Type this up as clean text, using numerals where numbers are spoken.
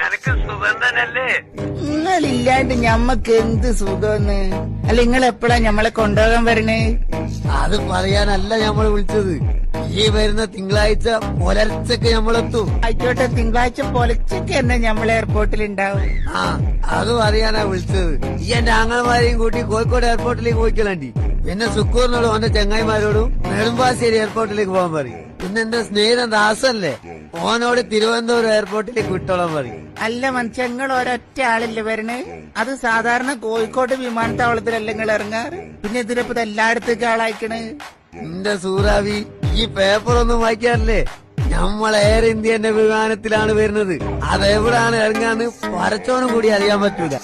എനക്ക് സുഖം തന്നെയല്ലേ? നിങ്ങളില്ലാണ്ട് ഞമ്മക്ക് എന്ത് സുഖമെന്ന്. അല്ല നിങ്ങൾ എപ്പോഴാ ഞമ്മളെ കൊണ്ടുപോകാൻ വരണേ? അത് പറയാനല്ല ഞമ്മള് വിളിച്ചത്. ഈ വരുന്ന തിങ്കളാഴ്ച പുലർച്ചക്ക് ഞമ്മളെത്തും. ആയിക്കോട്ടെ, തിങ്കളാഴ്ച പൊലച്ചക്ക് തന്നെ ഞമ്മളെ എയർപോർട്ടിൽ ഉണ്ടാവും. ആ അത് പറയാനാ വിളിച്ചത്. ഈ എന്റെ ആങ്ങളമാരെയും കൂട്ടി കോഴിക്കോട് എയർപോർട്ടിലേക്ക് പോയിക്കലാണ്ടി. പിന്നെ സുക്കൂറിനോടും അവന്റെ ചെങ്ങായിമാരോടും നെടുമ്പാശ്ശേരി എയർപോർട്ടിലേക്ക് പോകാൻ പറയും. പിന്നെ എന്റെ സ്നേഹിതൻ ദാസല്ലേ, ഓനോട് തിരുവനന്തപുരം എയർപോർട്ടിലേക്ക് വിട്ടോളാൻ പറയും. അല്ല മനുഷ്യ, നിങ്ങൾ ഒരൊറ്റ ആളില്ലേ വരണേ? അത് സാധാരണ കോഴിക്കോട് വിമാനത്താവളത്തിലല്ല നിങ്ങൾ ഇറങ്ങാറ്. പിന്നെ ഇതിലിപ്പോ എല്ലായിടത്തേക്ക് ആളയക്കണ്. എന്റെ സൂറാവി, ഈ പേപ്പറൊന്നും വായിക്കാറില്ലേ? നമ്മൾ എയർ ഇന്ത്യന്റെ വിമാനത്തിലാണ് വരുന്നത്. അതെവിടാണ് ഇറങ്ങാന്ന് പരച്ചോനും കൂടി അറിയാൻ പറ്റൂല.